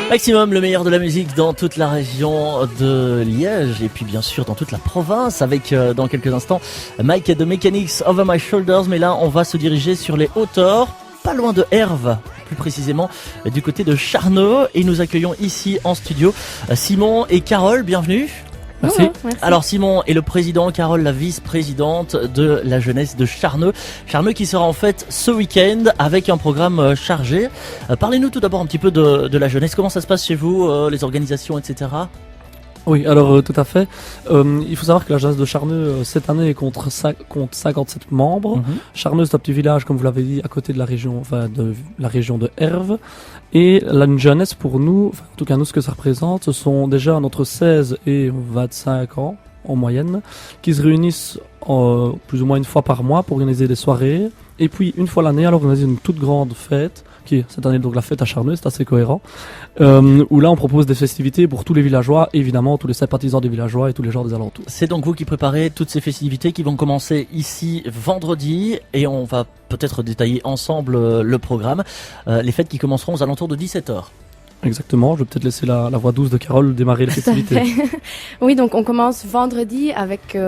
Maximum, le meilleur de la musique dans toute la région de Liège et puis bien sûr dans toute la province avec dans quelques instants Mike et The Mechanics Over My Shoulders. Mais là on va se diriger sur les hauteurs, pas loin de Herve, plus précisément du côté de Charneux, et nous accueillons ici en studio Simon et Carole, bienvenue. Merci. Bonjour, merci. Alors Simon est le président, Carole la vice-présidente de la jeunesse de Charneux. Charneux qui sera en fait ce week-end avec un programme chargé. Parlez-nous tout d'abord un petit peu de la jeunesse. Comment ça se passe chez vous, les organisations, etc. Oui, alors tout à fait. Il faut savoir que la jeunesse de Charneux, cette année, compte 57 membres. Charneux, c'est un petit village, comme vous l'avez dit, à côté de la région, de la région de Herve. Et la jeunesse, pour nous, en tout cas nous, ce que ça représente, ce sont des jeunes entre 16 et 25 ans, en moyenne, qui se réunissent plus ou moins une fois par mois pour organiser des soirées. Et puis, une fois l'année, alors on organise une toute grande fête, qui est cette année donc la fête à Charneux, c'est assez cohérent, où là on propose des festivités pour tous les villageois, évidemment tous les sympathisants des villageois et tous les gens des alentours. C'est donc vous qui préparez toutes ces festivités qui vont commencer ici vendredi, et on va peut-être détailler ensemble le programme. Les fêtes qui commenceront aux alentours de 17h. Exactement, je vais peut-être laisser la voix douce de Carole démarrer les festivités. Oui, donc on commence vendredi avec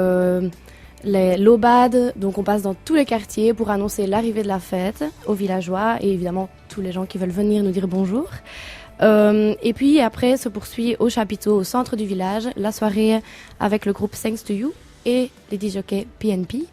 l'aubade. Donc on passe dans tous les quartiers pour annoncer l'arrivée de la fête aux villageois et évidemment tous les gens qui veulent venir nous dire bonjour. Et puis après se poursuit au chapiteau, au centre du village, la soirée avec le groupe Thanks to You et les DJ PNP.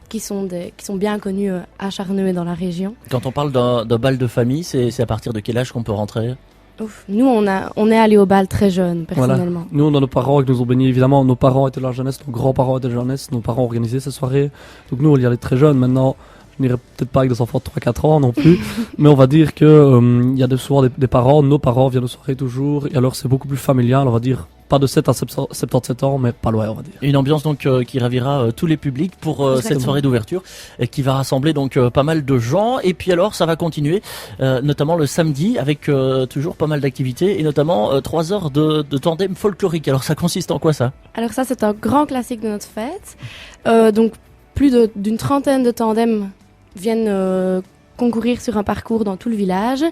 Qui sont bien connus à Charneux et dans la région. Quand on parle d'un bal de famille, c'est à partir de quel âge qu'on peut rentrer ? Ouf. Nous, on est allé au bal très jeune, personnellement. Voilà. Nous, on a nos parents qui nous ont bénis, évidemment. Nos parents étaient de la jeunesse, nos grands-parents étaient de la jeunesse, nos parents organisaient ces soirées. Donc nous, on y allait très jeunes. Maintenant, je n'irai peut-être pas avec des enfants de 3-4 ans non plus. Mais on va dire que il y a souvent des parents, nos parents viennent aux soirées toujours. Et alors, c'est beaucoup plus familial, on va dire. Pas de 7 à 77 ans, mais pas loin, on va dire. Une ambiance donc qui ravira tous les publics pour cette soirée d'ouverture, qui va rassembler donc pas mal de gens. Et puis alors ça va continuer, notamment le samedi avec toujours pas mal d'activités et notamment 3 heures de tandem folklorique. Alors ça consiste en quoi ça ? Alors ça c'est un grand classique de notre fête. Donc plus d'une trentaine de tandems viennent concourir sur un parcours dans tout le village,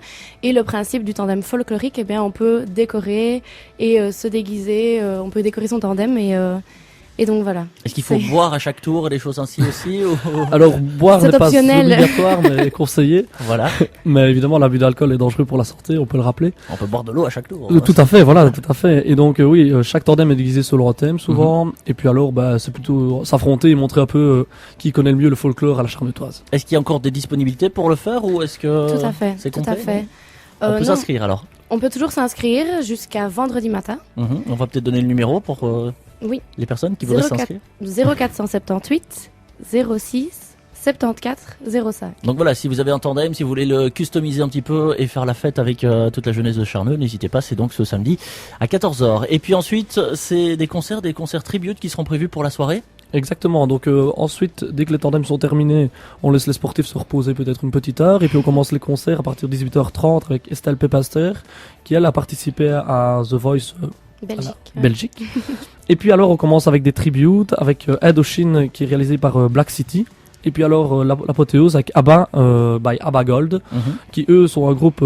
et le principe du tandem folklorique, eh bien on peut décorer et se déguiser, on peut décorer son tandem et donc voilà. Est-ce qu'il faut boire à chaque tour des choses ainsi aussi ou... Alors boire c'est n'est pas optionnel. obligatoire mais conseillé. Voilà. Mais évidemment l'abus d'alcool est dangereux pour la santé, on peut le rappeler. On peut boire de l'eau à chaque tour. Tout à fait, voilà, tout à fait. Et donc oui, chaque tandem est déguisé selon un thème souvent. Et puis alors c'est plutôt s'affronter et montrer un peu qui connaît le mieux le folklore à la charneutoise. Est-ce qu'il y a encore des disponibilités pour le faire ou est-ce que Tout à fait, c'est tout complet, à fait. On peut Non, s'inscrire alors. on peut toujours s'inscrire jusqu'à vendredi matin. On va peut-être donner le numéro pour Oui. les personnes qui voudraient 04 s'inscrire. 0478 06 74 05. Donc voilà, si vous avez un tandem, si vous voulez le customiser un petit peu et faire la fête avec toute la jeunesse de Charneux, n'hésitez pas, c'est donc ce samedi à 14h. Et puis ensuite, c'est des concerts tributes qui seront prévus pour la soirée. Exactement, donc ensuite, dès que les tandems sont terminés, on laisse les sportifs se reposer peut-être une petite heure, et puis on commence les concerts à partir de 18h30 avec Estelle Pepaster, qui elle a participé à The Voice Belgique. Et puis alors on commence avec des tributes, avec Indochine qui est réalisé par Black City, et puis alors l'apothéose avec ABBA, by ABBA Gold, qui eux sont un groupe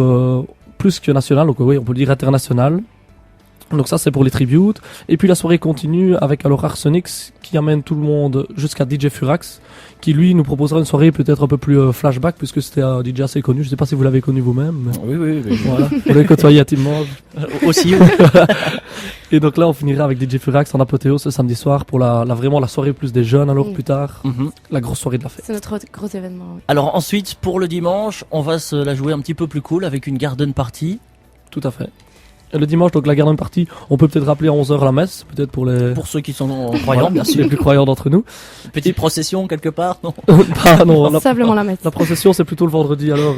plus que national, donc oui on peut le dire international. Donc ça c'est pour les tributes. Et puis la soirée continue avec alors Arsenix qui amène tout le monde jusqu'à DJ Furax, qui lui nous proposera une soirée peut-être un peu plus flashback, puisque c'était un DJ assez connu. Je sais pas si vous l'avez connu vous-même. Mais... Oui. Voilà. Vous l'avez côtoyé intimement. Aussi. Et donc là on finira avec DJ Furax en apothéose ce samedi soir pour vraiment la soirée plus des jeunes alors plus tard. La grosse soirée de la fête. C'est notre gros événement. Oui. Alors ensuite pour le dimanche, on va se la jouer un petit peu plus cool avec une garden party. Tout à fait. Le dimanche, donc la garden party, on peut peut-être rappeler à 11h la messe, peut-être pour ceux qui sont croyants, bien sûr. Les plus croyants d'entre nous. Petite procession quelque part, non? Non, simplement la messe. La procession, c'est plutôt le vendredi, alors.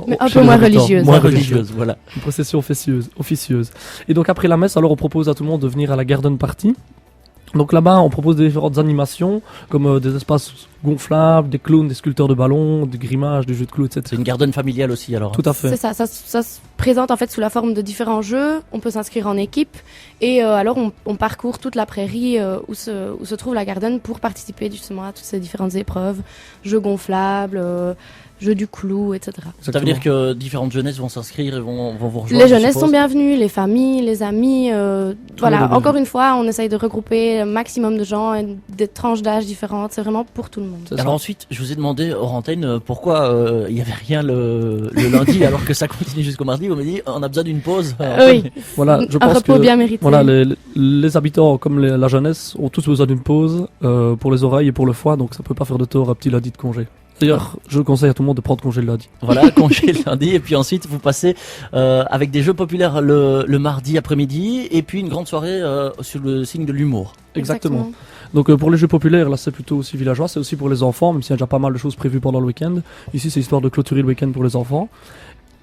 Mais un peu moins religieuse. Moins religieuse, voilà. Une procession officieuse. Et donc après la messe, alors on propose à tout le monde de venir à la garden party. Donc là-bas, on propose des différentes animations, comme des espaces gonflables, des clowns, des sculpteurs de ballons, des grimages, des jeux de clous, etc. C'est une garden familiale aussi, alors. Tout à fait. C'est ça se présente en fait sous la forme de différents jeux. On peut s'inscrire en équipe et alors on parcourt toute la prairie où se trouve la Garden pour participer justement à toutes ces différentes épreuves, jeux gonflables, jeux du clou, etc. Ça veut dire que différentes jeunesses vont s'inscrire et vont vous rejoindre. Les jeunesses sont bienvenues, les familles, les amis. Voilà, encore une fois, on essaye de regrouper un maximum de gens, des tranches d'âge différentes. C'est vraiment pour tout le monde. Alors ensuite, je vous ai demandé hors antenne pourquoi il n'y avait rien le lundi alors que ça continue jusqu'au mardi. Vous m'avez dit on a besoin d'une pause. Oui, voilà, je un pense repos que bien mérité. voilà, les habitants comme la jeunesse ont tous besoin d'une pause pour les oreilles et pour le foie, donc ça peut pas faire de tort un petit lundi de congé. D'ailleurs, je conseille à tout le monde de prendre congé le lundi. Voilà, congé le lundi, et puis ensuite vous passez avec des jeux populaires le mardi après-midi, et puis une grande soirée sur le signe de l'humour. Exactement. Donc pour les jeux populaires, là c'est plutôt aussi villageois, c'est aussi pour les enfants, même s'il y a déjà pas mal de choses prévues pendant le week-end. Ici c'est histoire de clôturer le week-end pour les enfants.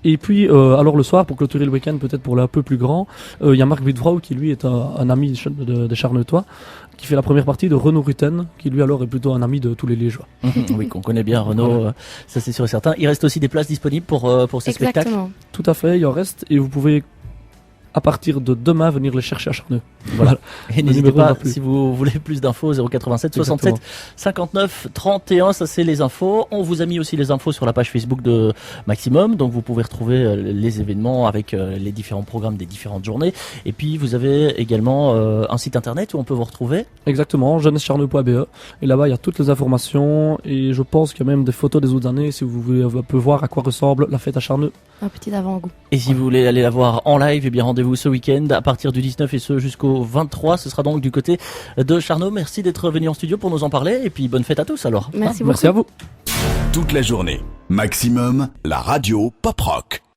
Et puis alors le soir, pour clôturer le week-end peut-être pour les un peu plus grands, il y a Marc Wittvrau qui lui est un ami des Charnetois, qui fait la première partie de Renaud Rutten, qui lui alors est plutôt un ami de tous les Liégeois. Oui, qu'on connaît bien Renaud, ça c'est sûr et certain. Il reste aussi des places disponibles pour ces spectacles. Tout à fait, il en reste, et vous pouvez à partir de demain venir les chercher à Charneux. Voilà. Et n'hésitez pas, si vous voulez plus d'infos, 087 67 59 31, ça c'est les infos. On vous a mis aussi les infos sur la page Facebook de Maximum, donc vous pouvez retrouver les événements avec les différents programmes des différentes journées. Et puis vous avez également un site internet où on peut vous retrouver. Exactement, jeunesscharneux.be. Et là-bas il y a toutes les informations, et je pense qu'il y a même des photos des autres années si vous voulez un peu voir à quoi ressemble la fête à Charneux. Un petit avant-goût. Et si vous voulez aller la voir en live, eh bien rendez-vous ce week-end à partir du 19 et ce jusqu'au 23. Ce sera donc du côté de Charneux. Merci d'être venu en studio pour nous en parler, et puis bonne fête à tous alors. Merci beaucoup. Merci à vous. Toute la journée. Maximum, la radio pop rock.